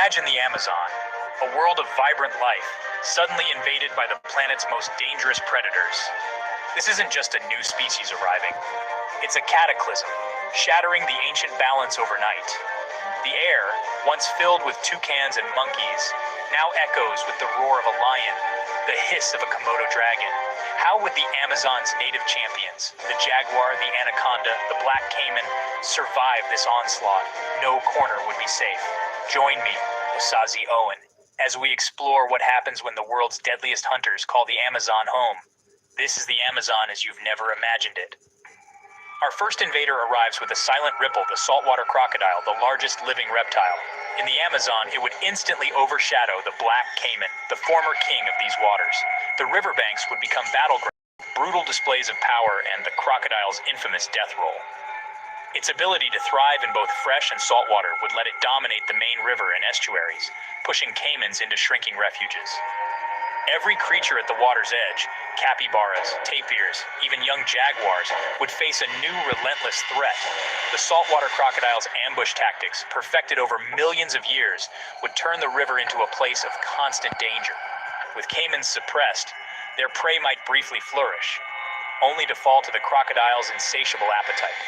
Imagine the Amazon, a world of vibrant life, suddenly invaded by the planet's most dangerous predators. This isn't just a new species arriving. It's a cataclysm, shattering the ancient balance overnight. The air, once filled with toucans and monkeys, now echoes with the roar of a lion, the hiss of a Komodo dragon. How would the Amazon's native champions, the jaguar, the anaconda, the black caiman, survive this onslaught? No corner would be safe. Join me, Osazi Owen, as we explore what happens when the world's deadliest hunters call the Amazon home. This is the Amazon as you've never imagined it. Our first invader arrives with a silent ripple, the saltwater crocodile, the largest living reptile. In the Amazon, it would instantly overshadow the black caiman, the former king of these waters. The riverbanks would become battlegrounds, brutal displays of power, and the crocodile's infamous death roll. Its ability to thrive in both fresh and salt water would let it dominate the main river and estuaries, pushing caimans into shrinking refuges. Every creature at the water's edge, capybaras, tapirs, even young jaguars, would face a new relentless threat. The saltwater crocodile's ambush tactics, perfected over millions of years, would turn the river into a place of constant danger. With caimans suppressed, their prey might briefly flourish, only to fall to the crocodile's insatiable appetite.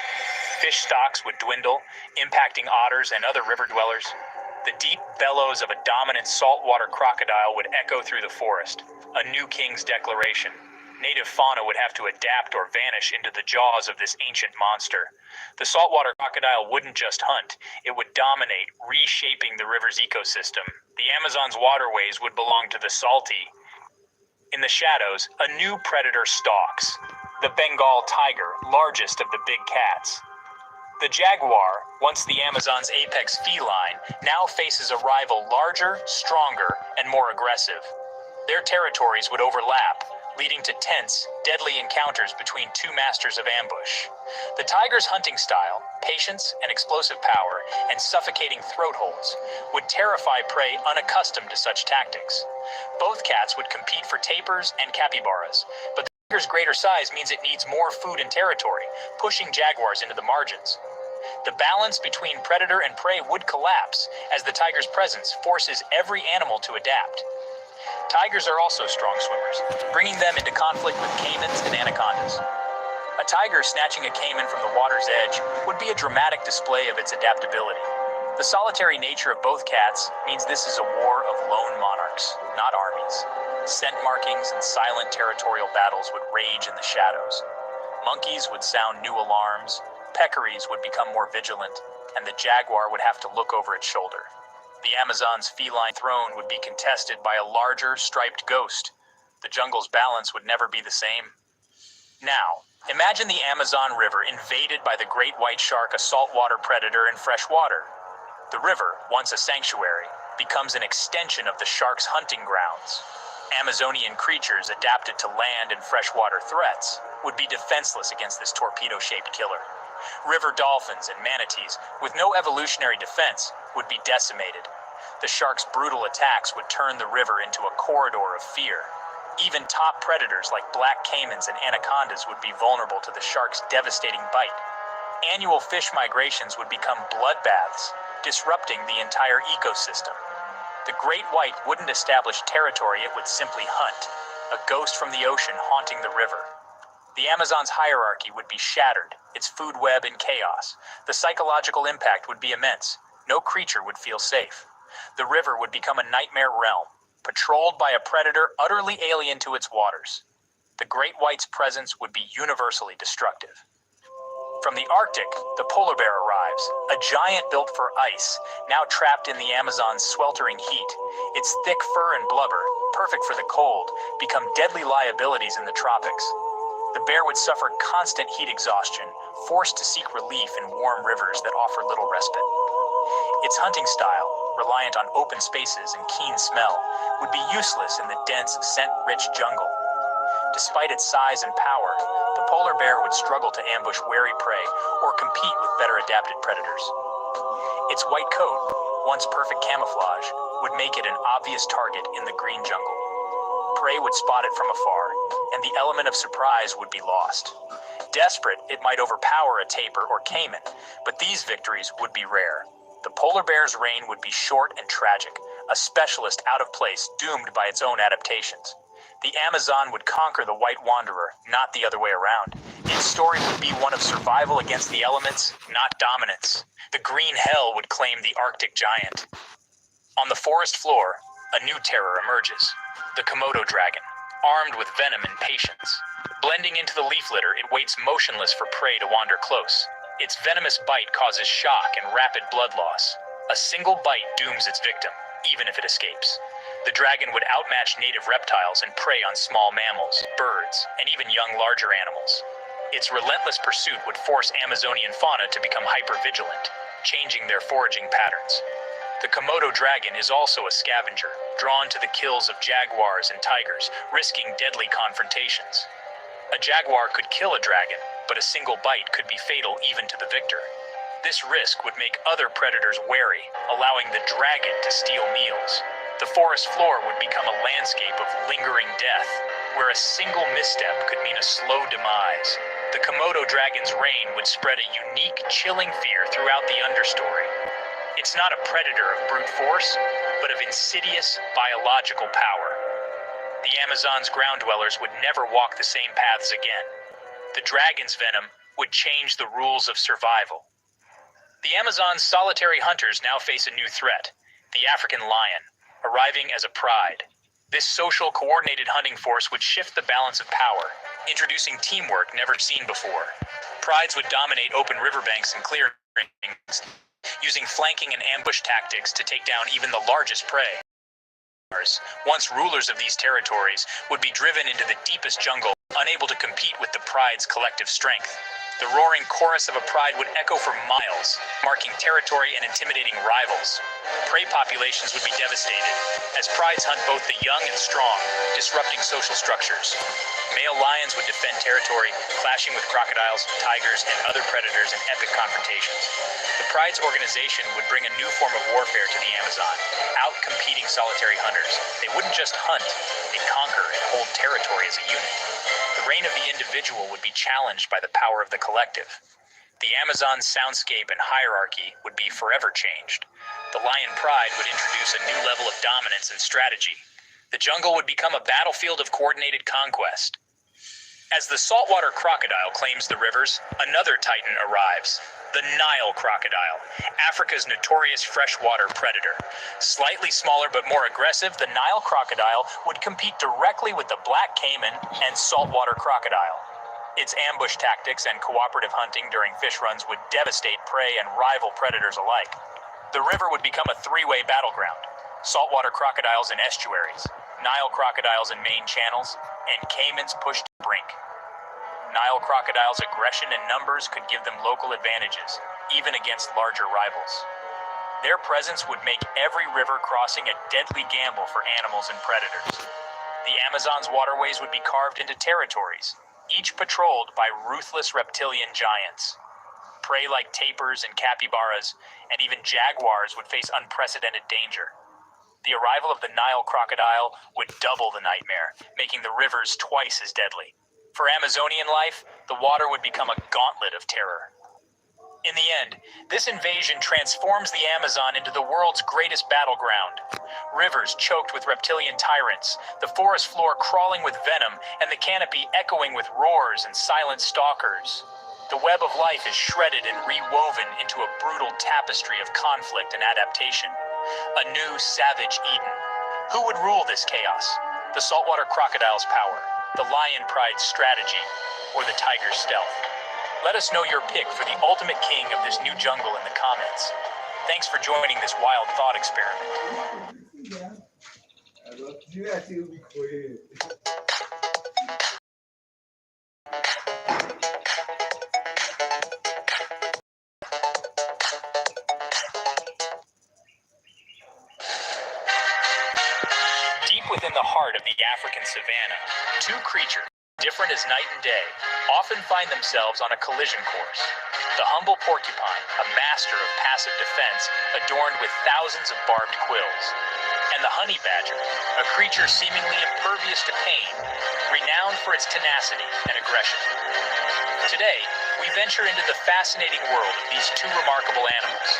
Fish stocks would dwindle, impacting otters and other river dwellers. The deep bellows of a dominant saltwater crocodile would echo through the forest, a new king's declaration. Native fauna would have to adapt or vanish into the jaws of this ancient monster. The saltwater crocodile wouldn't just hunt, it would dominate, reshaping the river's ecosystem. The Amazon's waterways would belong to the salty. In the shadows, a new predator stalks, the Bengal tiger, largest of the big cats. The jaguar, once the Amazon's apex feline, now faces a rival larger, stronger, and more aggressive. Their territories would overlap, leading to tense, deadly encounters between two masters of ambush. The tiger's hunting style, patience and explosive power, and suffocating throat holds would terrify prey unaccustomed to such tactics. Both cats would compete for tapirs and capybaras, but the tiger's greater size means it needs more food and territory, pushing jaguars into the margins. The balance between predator and prey would collapse, as the tiger's presence forces every animal to adapt. Tigers are also strong swimmers, bringing them into conflict with caimans and anacondas. A tiger snatching a caiman from the water's edge would be a dramatic display of its adaptability. The solitary nature of both cats means this is a war of lone monarchs, not armies. Scent markings and silent territorial battles would rage in the shadows. Monkeys would sound new alarms, peccaries would become more vigilant, and the jaguar would have to look over its shoulder. The Amazon's feline throne would be contested by a larger, striped ghost. The jungle's balance would never be the same. Now, imagine the Amazon River invaded by the great white shark, a saltwater predator in fresh water. The river, once a sanctuary, becomes an extension of the shark's hunting grounds. Amazonian creatures adapted to land and freshwater threats would be defenseless against this torpedo-shaped killer. River dolphins and manatees, with no evolutionary defense, would be decimated. The shark's brutal attacks would turn the river into a corridor of fear. Even top predators like black caimans and anacondas would be vulnerable to the shark's devastating bite. Annual fish migrations would become bloodbaths, disrupting the entire ecosystem. The great white wouldn't establish territory, it would simply hunt, a ghost from the ocean haunting the river. The Amazon's hierarchy would be shattered, its food web in chaos. The psychological impact would be immense. No creature would feel safe. The river would become a nightmare realm, patrolled by a predator utterly alien to its waters. The great white's presence would be universally destructive. From the Arctic, the polar bear arrives, a giant built for ice, now trapped in the Amazon's sweltering heat. Its thick fur and blubber, perfect for the cold, become deadly liabilities in the tropics. The bear would suffer constant heat exhaustion, forced to seek relief in warm rivers that offer little respite. Its hunting style, reliant on open spaces and keen smell, would be useless in the dense, scent-rich jungle. Despite its size and power, the polar bear would struggle to ambush wary prey or compete with better adapted predators. Its white coat, once perfect camouflage, would make it an obvious target in the green jungle. Prey would spot it from afar, and the element of surprise would be lost. Desperate, it might overpower a tapir or caiman, but these victories would be rare. The The polar bear's reign would be short and tragic, a specialist out of place doomed by its own adaptations. The Amazon would conquer the white wanderer, not the other way around. Its story would be one of survival against the elements, not dominance. The green hell would claim the Arctic giant. On the forest floor, a new terror emerges. The Komodo dragon, armed with venom and patience. Blending into the leaf litter, it waits motionless for prey to wander close. Its venomous bite causes shock and rapid blood loss. A single bite dooms its victim, even if it escapes. The dragon would outmatch native reptiles and prey on small mammals, birds, and even young larger animals. Its relentless pursuit would force Amazonian fauna to become hyper-vigilant, changing their foraging patterns. The Komodo dragon is also a scavenger, drawn to the kills of jaguars and tigers, risking deadly confrontations. A jaguar could kill a dragon, but a single bite could be fatal even to the victor. This risk would make other predators wary, allowing the dragon to steal meals. The forest floor would become a landscape of lingering death, where a single misstep could mean a slow demise. The Komodo dragon's reign would spread a unique, chilling fear throughout the understory. It's not a predator of brute force, but of insidious, biological power. The Amazon's ground dwellers would never walk the same paths again. The dragon's venom would change the rules of survival. The Amazon's solitary hunters now face a new threat, the African lion, arriving as a pride. This social, coordinated hunting force would shift the balance of power, introducing teamwork never seen before. Prides would dominate open riverbanks and clearings, using flanking and ambush tactics to take down even the largest prey. Once rulers of these territories would be driven into the deepest jungle, unable to compete with the pride's collective strength. The roaring chorus of a pride would echo for miles, marking territory and intimidating rivals. Prey populations would be devastated, as prides hunt both the young and strong, disrupting social structures. Male lions would defend territory, clashing with crocodiles, tigers, and other predators in epic confrontations. The pride's organization would bring a new form of warfare to the Amazon, out-competing solitary hunters. They wouldn't just hunt, they'd conquer and hold territory as a unit. The reign of the individual would be challenged by the power of the collective. The Amazon's soundscape and hierarchy would be forever changed. The lion pride would introduce a new level of dominance and strategy. The jungle would become a battlefield of coordinated conquest. As the saltwater crocodile claims the rivers, another titan arrives. The Nile crocodile, Africa's notorious freshwater predator. Slightly smaller but more aggressive, the Nile crocodile would compete directly with the black caiman and saltwater crocodile. Its ambush tactics and cooperative hunting during fish runs would devastate prey and rival predators alike. The river would become a three-way battleground. Saltwater crocodiles in estuaries, Nile crocodiles in main channels, and caimans pushed to the brink. Nile crocodiles' aggression and numbers could give them local advantages, even against larger rivals. Their presence would make every river crossing a deadly gamble for animals and predators. The Amazon's waterways would be carved into territories, each patrolled by ruthless reptilian giants. Prey like tapirs and capybaras, and even jaguars would face unprecedented danger. The arrival of the Nile crocodile would double the nightmare, making the rivers twice as deadly. For Amazonian life, the water would become a gauntlet of terror. In the end, this invasion transforms the Amazon into the world's greatest battleground. Rivers choked with reptilian tyrants, the forest floor crawling with venom, and the canopy echoing with roars and silent stalkers. The web of life is shredded and rewoven into a brutal tapestry of conflict and adaptation. A new, savage Eden. Who would rule this chaos? The saltwater crocodile's power, the lion pride's strategy, or the tiger's stealth? Let us know your pick for the ultimate king of this new jungle in the comments. Thanks for joining this wild thought experiment. Deep within the heart of the African savanna, two creatures, different as night and day, often find themselves on a collision course. The humble porcupine, a master of passive defense, adorned with thousands of barbed quills. And the honey badger, a creature seemingly impervious to pain, renowned for its tenacity and aggression. Today, we we venture into the fascinating world of these two remarkable animals.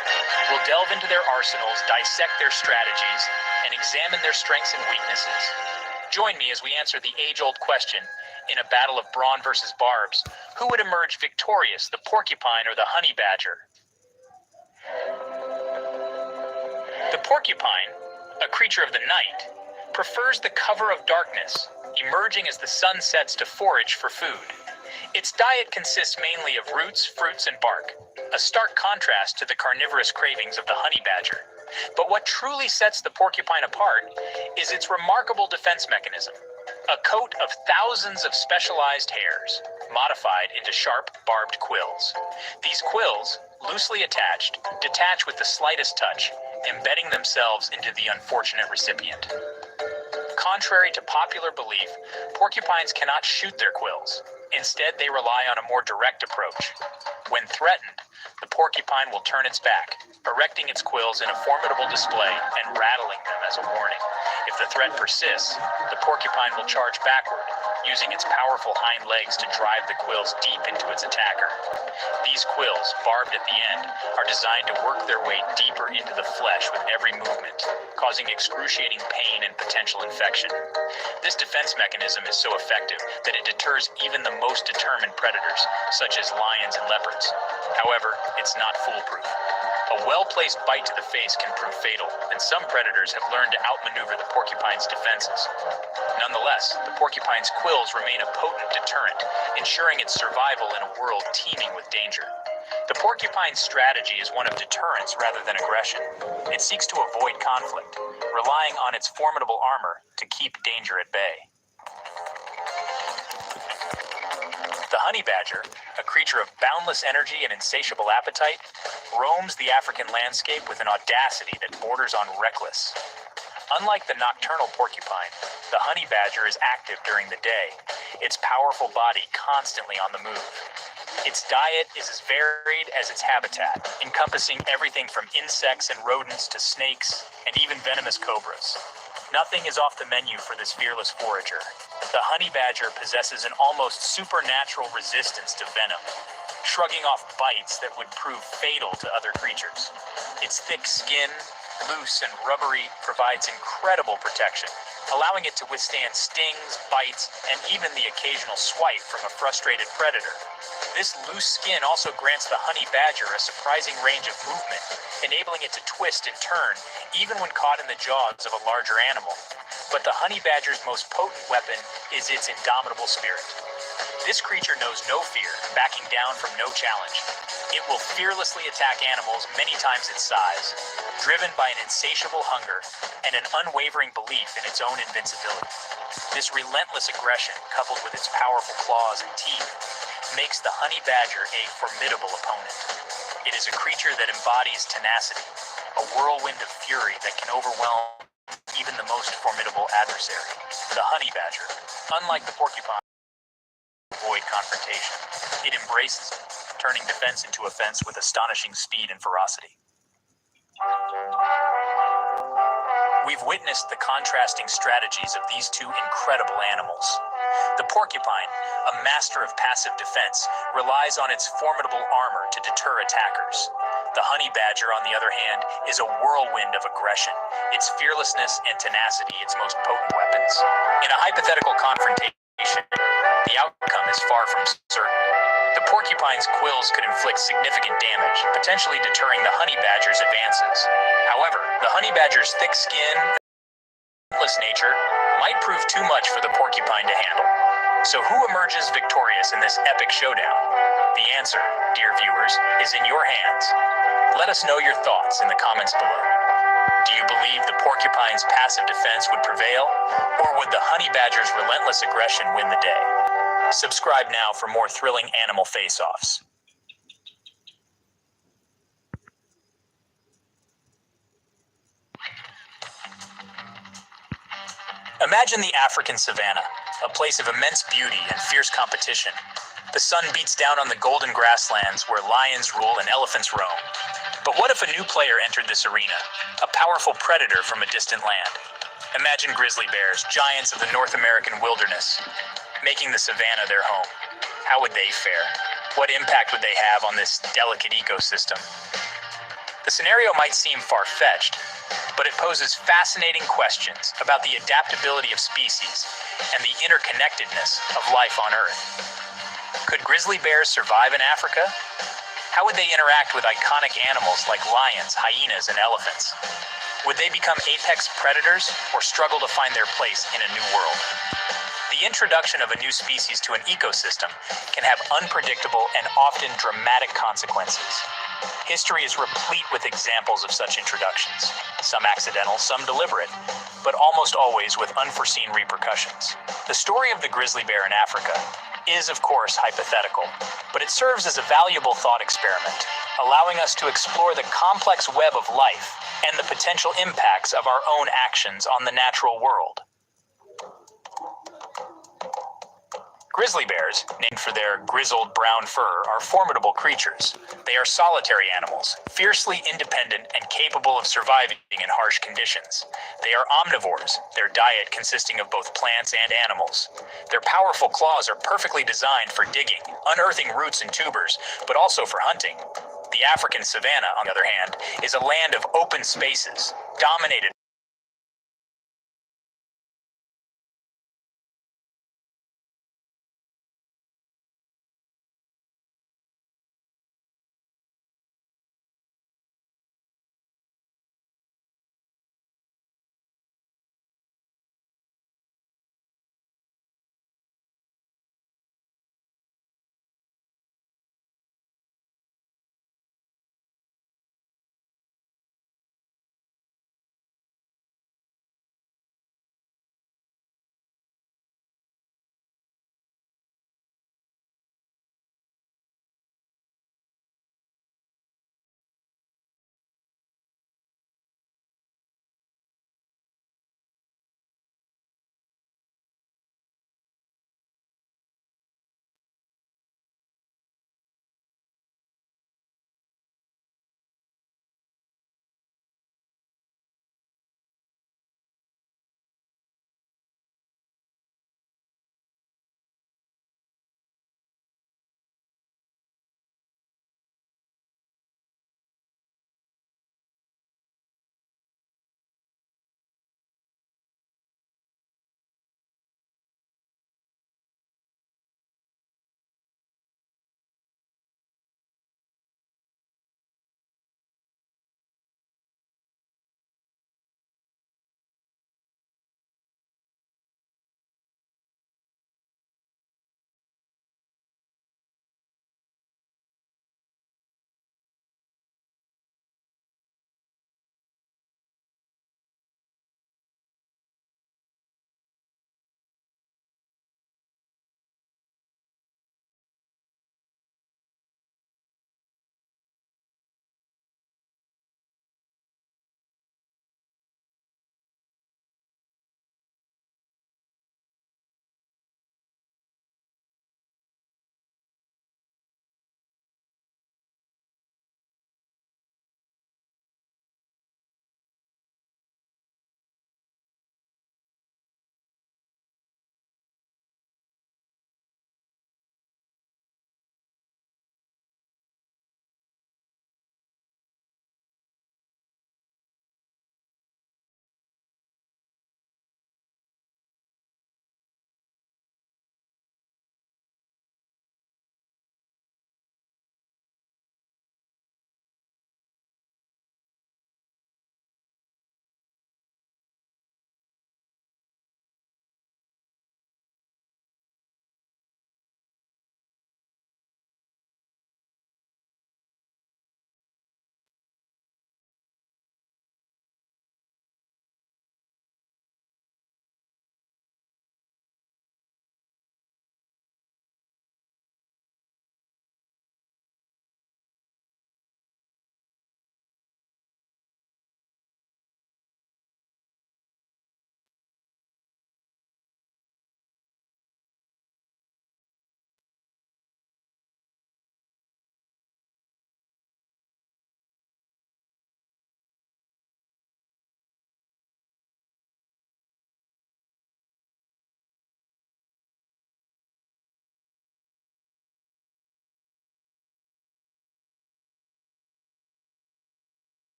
We'll delve into their arsenals, dissect their strategies, and examine their strengths and weaknesses. Join me as we answer the age-old question, in a battle of brawn versus barbs, who would emerge victorious, the porcupine or the honey badger? The porcupine, a creature of the night, prefers the cover of darkness, emerging as the sun sets to forage for food. Its diet consists mainly of roots, fruits, and bark, a stark contrast to the carnivorous cravings of the honey badger. But what truly sets the porcupine apart is its remarkable defense mechanism, a coat of thousands of specialized hairs, modified into sharp, barbed quills. These quills, loosely attached, detach with the slightest touch, embedding themselves into the unfortunate recipient. Contrary to popular belief, porcupines cannot shoot their quills. Instead, they rely on a more direct approach. When threatened, the porcupine will turn its back, erecting its quills in a formidable display and rattling them as a warning. If the threat persists, the porcupine will charge backward, using its powerful hind legs to drive the quills deep into its attacker. These quills, barbed at the end, are designed to work their way deeper into the flesh with every movement, causing excruciating pain and potential infection. This defense mechanism is so effective that it deters even the most determined predators, such as lions and leopards. However, it's not foolproof. A well-placed bite to the face can prove fatal, and some predators have learned to outmaneuver the porcupine's defenses. Nonetheless, the porcupine's quills remain a potent deterrent, ensuring its survival in a world teeming with danger. The porcupine's strategy is one of deterrence rather than aggression. It seeks to avoid conflict, relying on its formidable armor to keep danger at bay. The honey badger, a creature of boundless energy and insatiable appetite, roams the African landscape with an audacity that borders on reckless. Unlike the nocturnal porcupine, the honey badger is active during the day, its powerful body constantly on the move. Its diet is as varied as its habitat, encompassing everything from insects and rodents to snakes and even venomous cobras. Nothing is off the menu for this fearless forager. The honey badger possesses an almost supernatural resistance to venom, shrugging off bites that would prove fatal to other creatures. Its thick skin, loose and rubbery, provides incredible protection, allowing it to withstand stings, bites, and even the occasional swipe from a frustrated predator. This loose skin also grants the honey badger a surprising range of movement, enabling it to twist and turn, even when caught in the jaws of a larger animal. But the honey badger's most potent weapon is its indomitable spirit. This creature knows no fear, backing down from no challenge. It will fearlessly attack animals many times its size, driven by an insatiable hunger and an unwavering belief in its own invincibility. This relentless aggression, coupled with its powerful claws and teeth, makes the honey badger a formidable opponent. It is a creature that embodies tenacity, a whirlwind of fury that can overwhelm even the most formidable adversary. The honey badger, unlike the porcupine, avoid confrontation. It embraces it, turning defense into offense with astonishing speed and ferocity. We've witnessed the contrasting strategies of these two incredible animals. The porcupine, a master of passive defense, relies on its formidable armor to deter attackers. The honey badger, on the other hand, is a whirlwind of aggression, its fearlessness and tenacity its most potent weapons. In a hypothetical confrontation, the outcome is far from certain. The porcupine's quills could inflict significant damage, potentially deterring the honey badger's advances. However, the honey badger's thick skin and relentless nature might prove too much for the porcupine to handle. So who emerges victorious in this epic showdown? The answer, dear viewers, is in your hands. Let us know your thoughts in the comments below. Do you believe the porcupine's passive defense would prevail, or would the honey badger's relentless aggression win the day? Subscribe now for more thrilling animal face-offs. Imagine the African savanna, a place of immense beauty and fierce competition. The sun beats down on the golden grasslands where lions rule and elephants roam. But what if a new player entered this arena, a powerful predator from a distant land? Imagine grizzly bears, giants of the North American wilderness, making the savanna their home. How would they fare? What impact would they have on this delicate ecosystem? The scenario might seem far-fetched, but it poses fascinating questions about the adaptability of species and the interconnectedness of life on Earth. Could grizzly bears survive in Africa? How would they interact with iconic animals like lions, hyenas, and elephants? Would they become apex predators or struggle to find their place in a new world? The introduction of a new species to an ecosystem can have unpredictable and often dramatic consequences. History is replete with examples of such introductions, some accidental, some deliberate, but almost always with unforeseen repercussions. The story of the grizzly bear in Africa is, of course, hypothetical, but it serves as a valuable thought experiment, allowing us to explore the complex web of life and the potential impacts of our own actions on the natural world. Grizzly bears, named for their grizzled brown fur, are formidable creatures. They are solitary animals, fiercely independent and capable of surviving in harsh conditions. They are omnivores, their diet consisting of both plants and animals. Their powerful claws are perfectly designed for digging, unearthing roots and tubers, but also for hunting. The African savanna, on the other hand, is a land of open spaces, dominated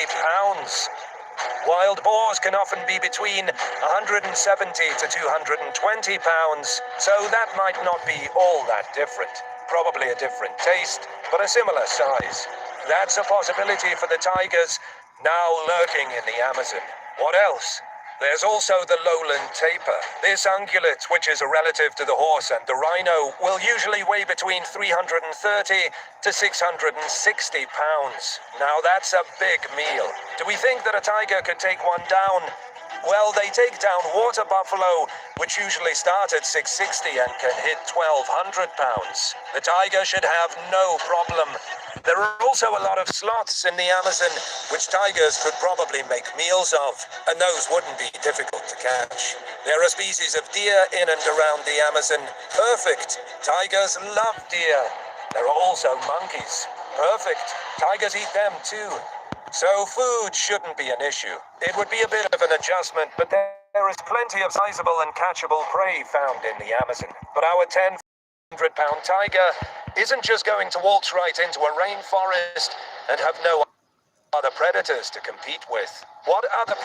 pounds. Wild boars can often be between 170 to 220 pounds, so that might not be all that different. Probably a different taste, but a similar size. That's a possibility for the tigers now lurking in the Amazon. What else? There's also the lowland tapir. This ungulate, which is a relative to the horse and the rhino, will usually weigh between 330 to 660 pounds. Now that's a big meal. Do we think that a tiger could take one down? Well, they take down water buffalo, which usually start at 660 and can hit 1,200 pounds. The tiger should have no problem. There are also a lot of sloths in the Amazon, which tigers could probably make meals of, and those wouldn't be difficult to catch. There are species of deer in and around the Amazon. Perfect. Tigers love deer. There are also monkeys. Perfect. Tigers eat them too. So food shouldn't be an issue. It would be a bit of an adjustment, but there is plenty of sizable and catchable prey found in the Amazon. But our 10-100-pound tiger isn't just going to waltz right into a rainforest and have no other predators to compete with. What other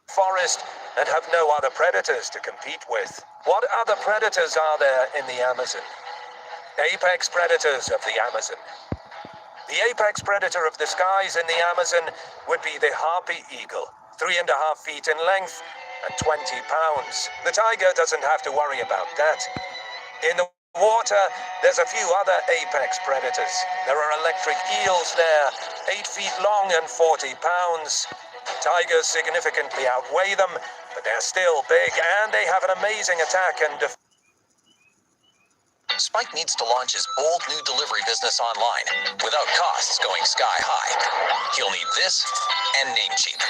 forest and have no other predators to compete with? What other predators are there in the Amazon? Apex predators of the Amazon. The apex predator of the skies in the Amazon would be the harpy eagle, 3.5 feet in length and 20 pounds. The tiger doesn't have to worry about that. In the water, there's a few other apex predators. There are electric eels there, 8 feet long and 40 pounds. Tigers significantly outweigh them, but they're still big and they have an amazing attack and defense. Spike needs to launch his bold new delivery business online without costs going sky high. He'll need this and Namecheap.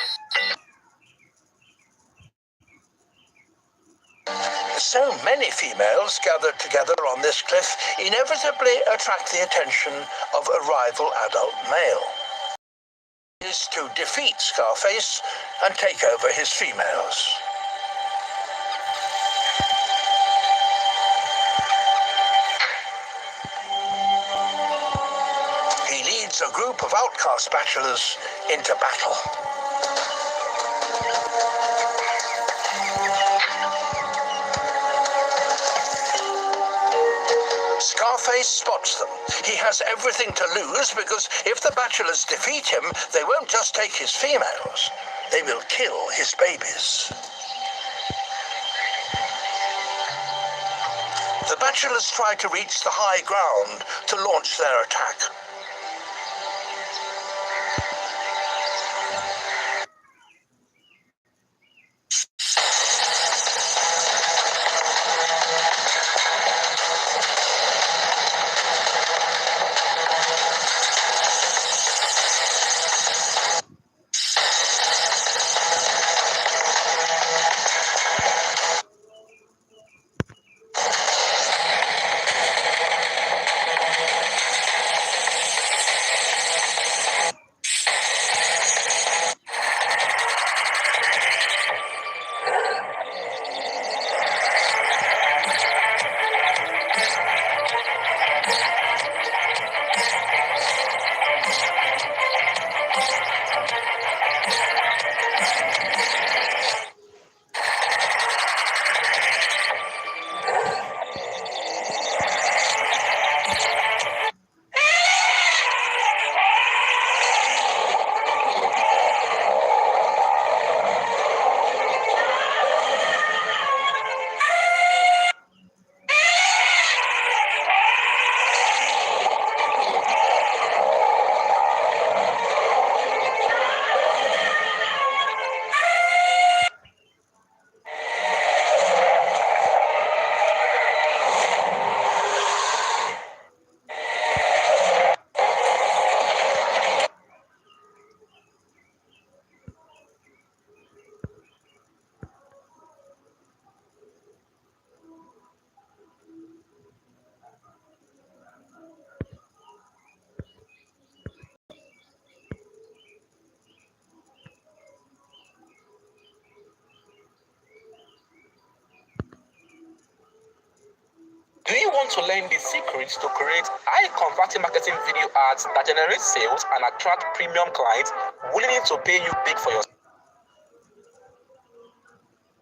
So many females gathered together on this cliff inevitably attract the attention of a rival adult male. Is to defeat Scarface and take over his females. He leads a group of outcast bachelors into battle. Scarface spots them. He has everything to lose because if the bachelors defeat him, they won't just take his females, they will kill his babies. The bachelors try to reach the high ground to launch their attack. want to learn the secrets to create high-converting marketing video ads that generate sales and attract premium clients willing to pay you big for your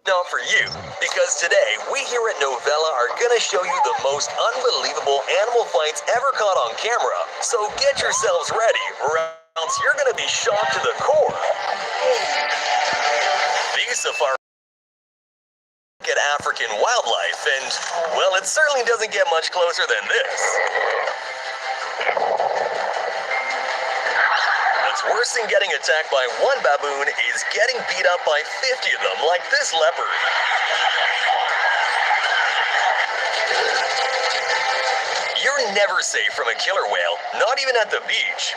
Not for you, because today we here at Novella are gonna show you the most unbelievable animal fights ever caught on camera. So get yourselves ready, or else you're gonna be shocked to the core. These safari at African wildlife, and well, it certainly doesn't get much closer than this. What's worse than getting attacked by one baboon is getting beat up by 50 of them like this leopard. You're never safe from a killer whale, not even at the beach.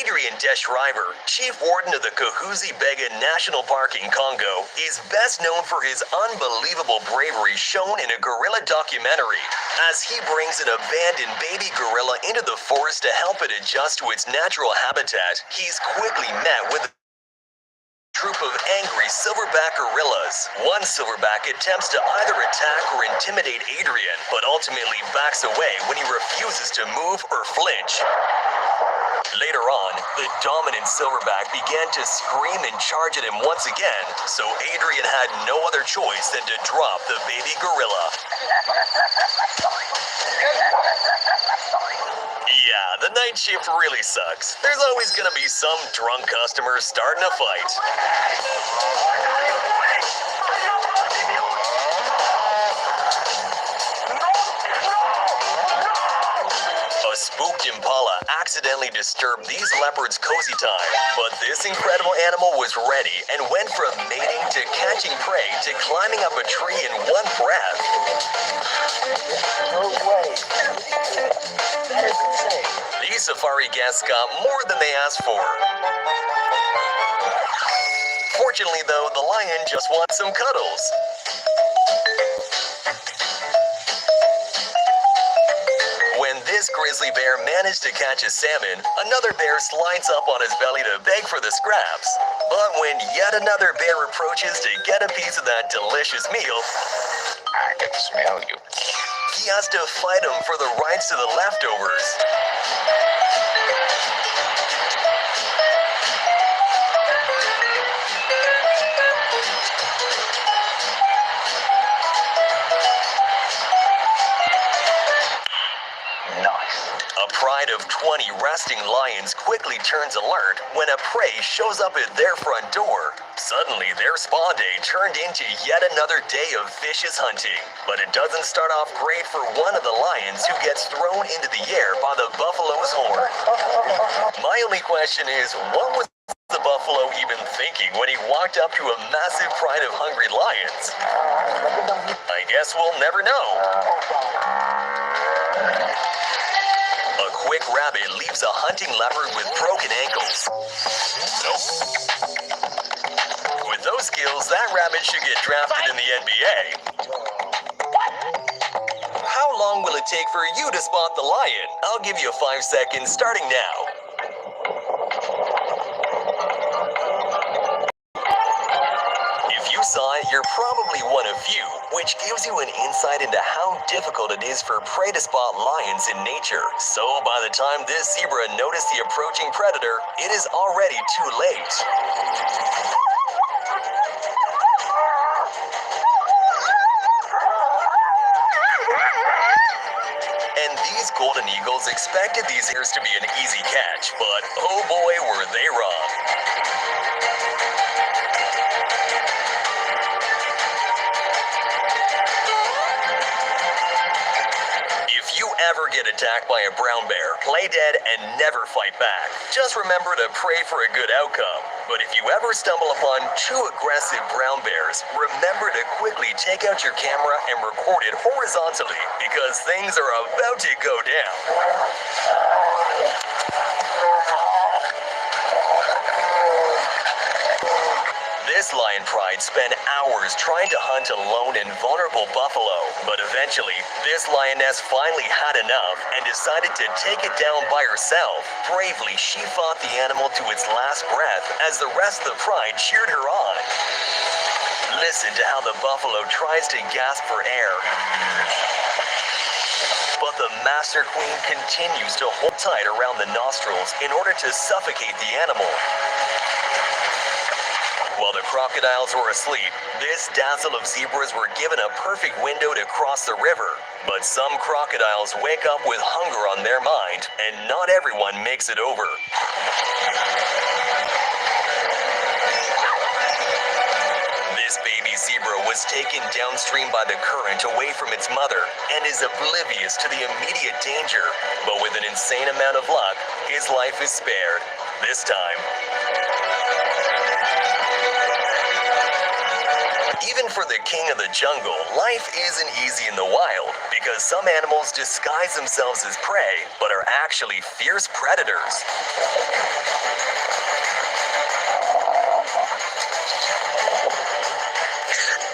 Adrian Deschrijver, Chief Warden of the Kahuzi-Bega National Park in Congo, is best known for his unbelievable bravery shown in a gorilla documentary. As he brings an abandoned baby gorilla into the forest to help it adjust to its natural habitat, he's quickly met with a troop of angry silverback gorillas. One silverback attempts to either attack or intimidate Adrian, but ultimately backs away when he refuses to move or flinch. Later on, the dominant silverback began to scream and charge at him once again, so Adrian had no other choice than to drop the baby gorilla. Yeah, the night shift really sucks. There's always gonna be some drunk customer starting a fight. A spooked impala accidentally disturbed these leopards' cozy time, but this incredible animal was ready and went from mating to catching prey to climbing up a tree in one breath. No way. That is insane. These safari guests got more than they asked for. Fortunately, though, the lion just wants some cuddles. When this grizzly bear managed to catch a salmon, another bear slides up on his belly to beg for the scraps. But when yet another bear approaches to get a piece of that delicious meal, I can smell you. he has to fight him for the rights to the leftovers. A pride of 20 resting lions quickly turns alert when a prey shows up at their front door. Suddenly, their spa day turned into yet another day of vicious hunting. But it doesn't start off great for one of the lions who gets thrown into the air by the buffalo's horn. My only question is, what was the buffalo even thinking when he walked up to a massive pride of hungry lions? I guess we'll never know. A quick rabbit leaves a hunting leopard with broken ankles. With those skills, that rabbit should get drafted in the NBA. How long will it take for you to spot the lion? I'll give you 5 seconds starting now. If you saw it, you're probably one of few, which gives you an insight into how difficult it is for prey to spot lions in nature. So by the time this zebra noticed the approaching predator, it is already too late. And these golden eagles expected these hares to be an easy catch, but oh boy, were they wrong. If you ever get attacked by a brown bear, play dead and never fight back. Just remember to pray for a good outcome. But if you ever stumble upon 2 aggressive brown bears, remember to quickly take out your camera and record it horizontally, because things are about to go down. This lion pride spent hours trying to hunt a lone and vulnerable buffalo, but eventually, this lioness finally had enough and decided to take it down by herself. Bravely, she fought the animal to its last breath as the rest of the pride cheered her on. Listen to how the buffalo tries to gasp for air. But the Master Queen continues to hold tight around the nostrils in order to suffocate the animal. While the crocodiles were asleep, this dazzle of zebras were given a perfect window to cross the river. But some crocodiles wake up with hunger on their mind, and not everyone makes it over. This baby zebra was taken downstream by the current away from its mother and is oblivious to the immediate danger. But with an insane amount of luck, his life is spared. This time. Even for the king of the jungle, life isn't easy in the wild because some animals disguise themselves as prey but are actually fierce predators.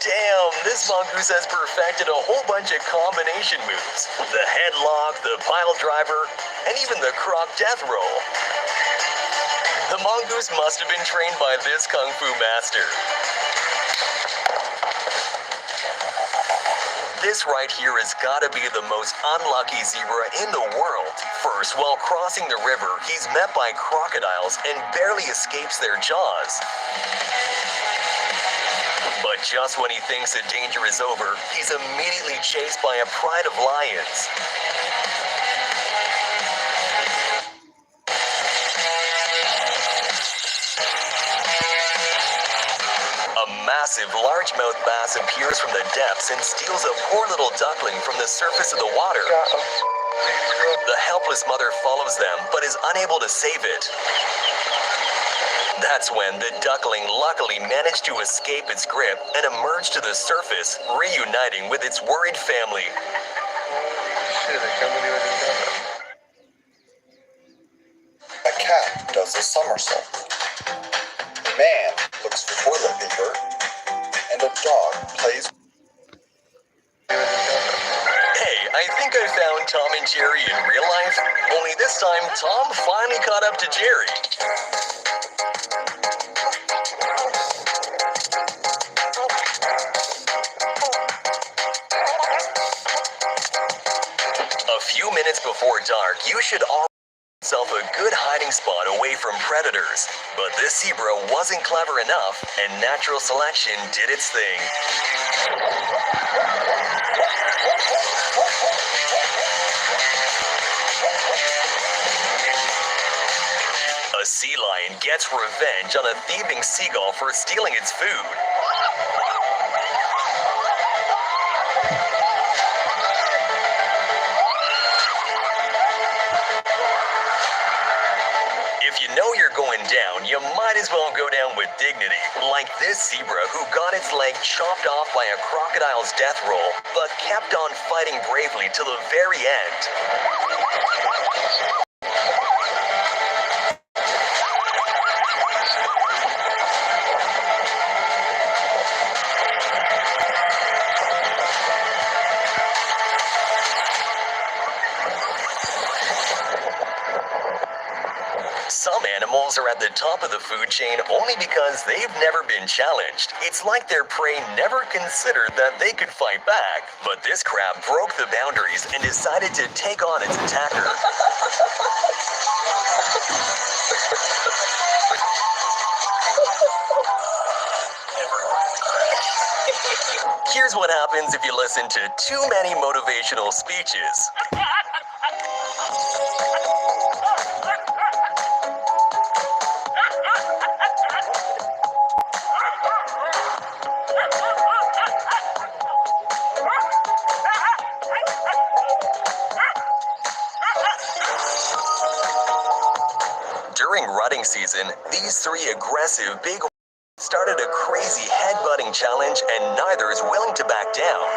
Damn, this mongoose has perfected a whole bunch of combination moves. The headlock, the pile driver, and even the croc death roll. The mongoose must have been trained by this kung fu master. This right here has gotta be the most unlucky zebra in the world. First, while crossing the river, he's met by crocodiles and barely escapes their jaws. But just when he thinks the danger is over, he's immediately chased by a pride of lions. A massive largemouth bass appears from the depths and steals a poor little duckling from the surface of the water. The helpless mother follows them, but is unable to save it. That's when the duckling luckily managed to escape its grip and emerge to the surface, reuniting with its worried family. A cat does a somersault. Man looks for toilet paper, and a dog plays. Hey, I think I found Tom and Jerry in real life, only this time Tom finally caught up to Jerry. A few minutes before dark, you should already have yourself a good hiding spot away from predators. But this zebra wasn't clever enough, and natural selection did its thing. A sea lion gets revenge on a thieving seagull for stealing its food. If you know you're going down, you might as well go down with dignity, like this zebra who got its leg chopped off by a crocodile's death roll, but kept on fighting bravely till the very end. Some animals are at the top of the food chain only because they've never been challenged. It's like their prey never considered that they could fight back. But this crab broke the boundaries and decided to take on its attacker. Here's what happens if you listen to too many motivational speeches. During rutting season, these three aggressive big started a crazy headbutting challenge, and neither is willing to back down.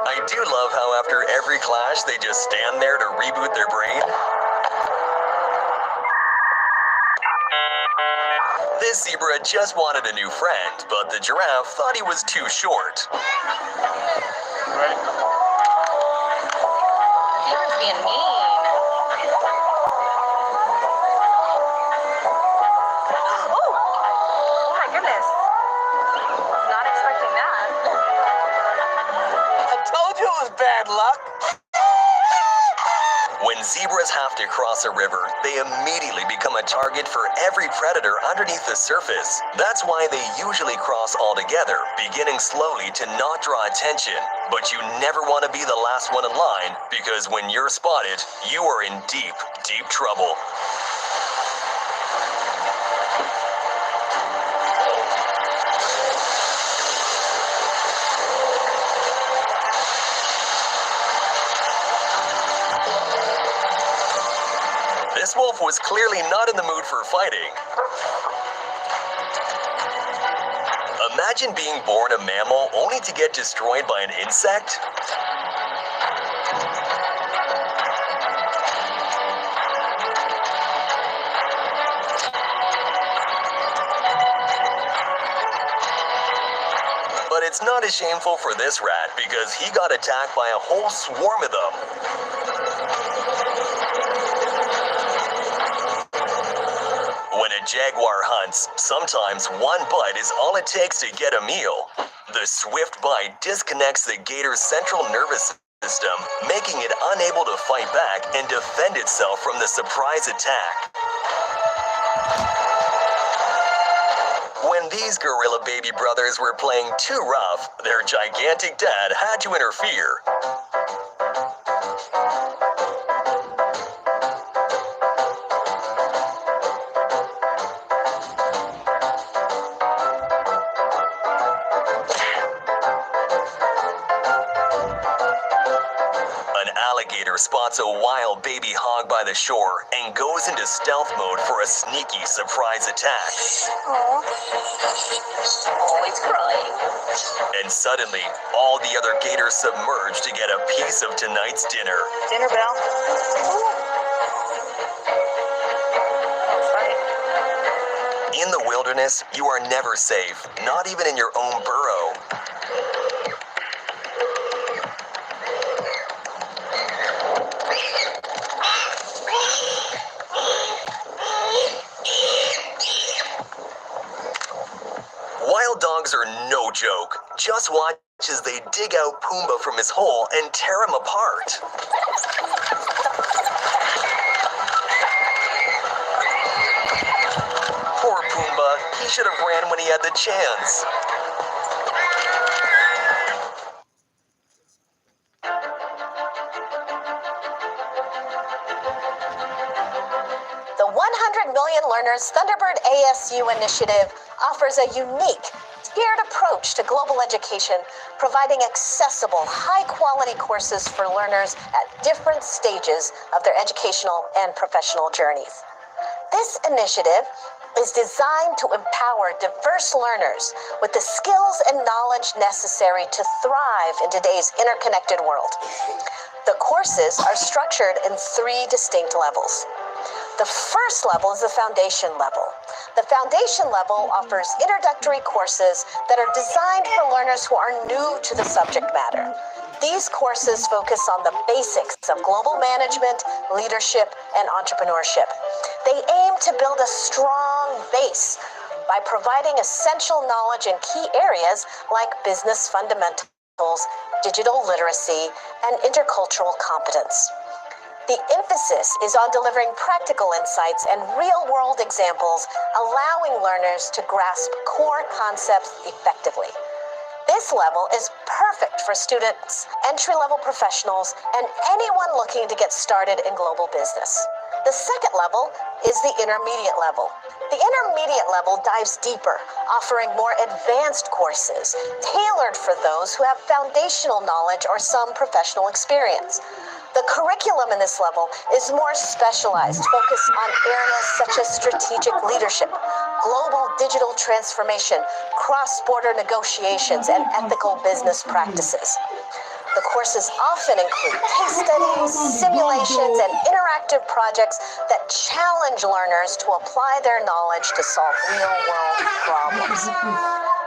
I do love how after every clash, they just stand there to reboot their brain. This zebra just wanted a new friend, but the giraffe thought he was too short. Zebra's being mean. Oh my goodness. Was not expecting that. I told you it was bad luck. When zebras have to cross a river, they immediately become a target for every predator underneath the surface. That's why they usually cross all together, beginning slowly to not draw attention. But you never want to be the last one in line, because when you're spotted, you are in deep, deep trouble. This wolf was clearly not in the mood for fighting. Imagine being born a mammal only to get destroyed by an insect. But it's not as shameful for this rat because he got attacked by a whole swarm of them. When a jaguar hunts, sometimes one bite is all it takes to get a meal. The swift bite disconnects the gator's central nervous system, making it unable to fight back and defend itself from the surprise attack. When these gorilla baby brothers were playing too rough, their gigantic dad had to interfere. Spots a wild baby hog by the shore and goes into stealth mode for a sneaky surprise attack. Oh, he's crying. And suddenly, all the other gators submerge to get a piece of tonight's dinner. Dinner bell. In the wilderness, you are never safe, not even in your own burrow. Wild dogs are no joke. Just watch as they dig out Pumbaa from his hole and tear him apart. Poor Pumbaa, he should have ran when he had the chance. The 100 Million Learners Thunderbird ASU initiative offers a unique, tiered approach to global education, providing accessible, high-quality courses for learners at different stages of their educational and professional journeys. This initiative is designed to empower diverse learners with the skills and knowledge necessary to thrive in today's interconnected world. The courses are structured in 3 distinct levels. The first level is the foundation level. The foundation level offers introductory courses that are designed for learners who are new to the subject matter. These courses focus on the basics of global management, leadership, and entrepreneurship. They aim to build a strong base by providing essential knowledge in key areas like business fundamentals, digital literacy, and intercultural competence. The emphasis is on delivering practical insights and real-world examples, allowing learners to grasp core concepts effectively. This level is perfect for students, entry-level professionals, and anyone looking to get started in global business. The second level is the intermediate level. The intermediate level dives deeper, offering more advanced courses tailored for those who have foundational knowledge or some professional experience. The curriculum in this level is more specialized, focused on areas such as strategic leadership, global digital transformation, cross-border negotiations, and ethical business practices. The courses often include case studies, simulations, and interactive projects that challenge learners to apply their knowledge to solve real-world problems.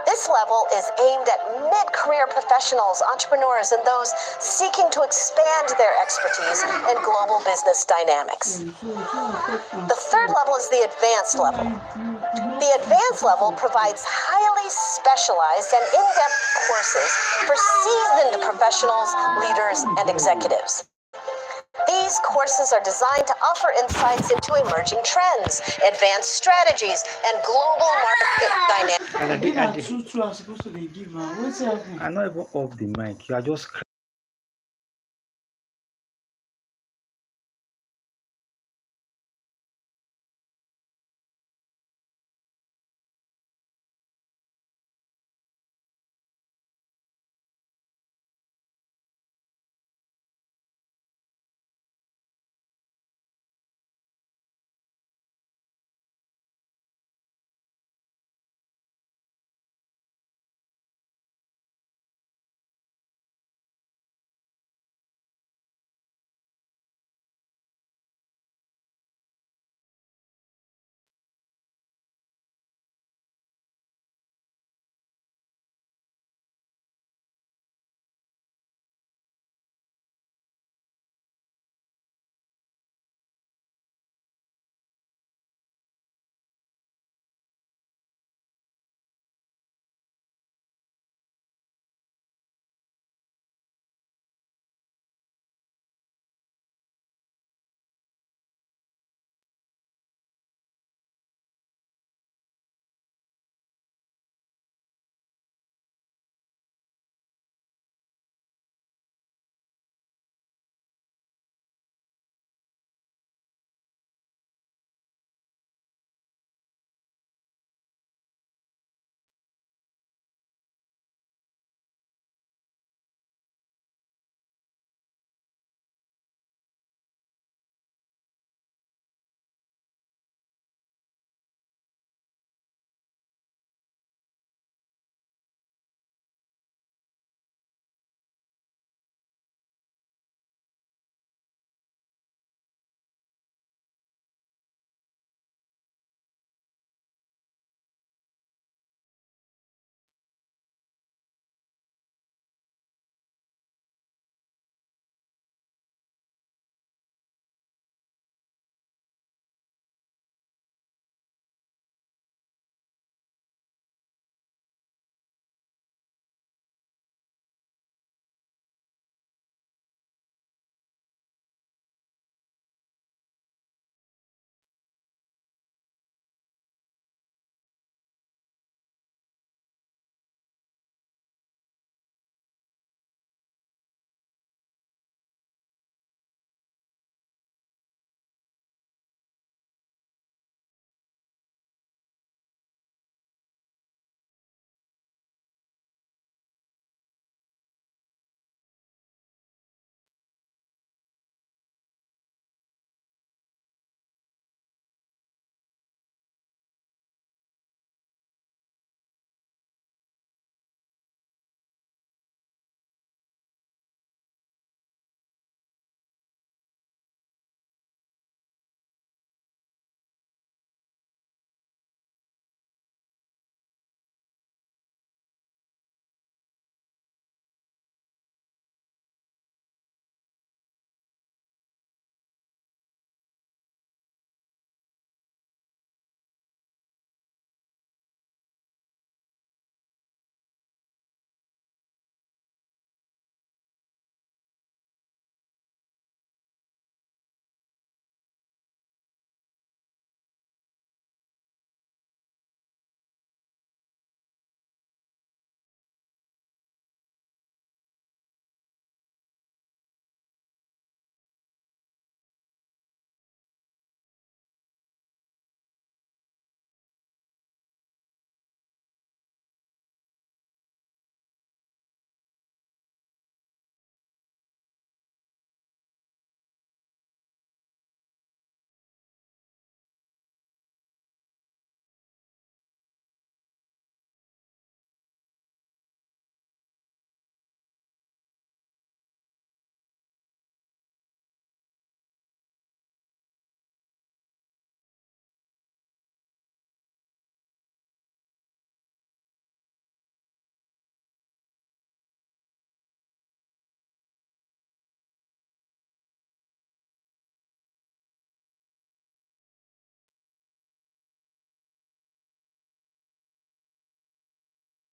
This level is aimed at mid-career professionals, entrepreneurs, and those seeking to expand their expertise in global business dynamics. The third level is the advanced level. The advanced level provides highly specialized and in-depth courses for seasoned professionals, leaders, and executives. These courses are designed to offer insights into emerging trends, advanced strategies, and global market dynamics. I'm not even off the mic. You are just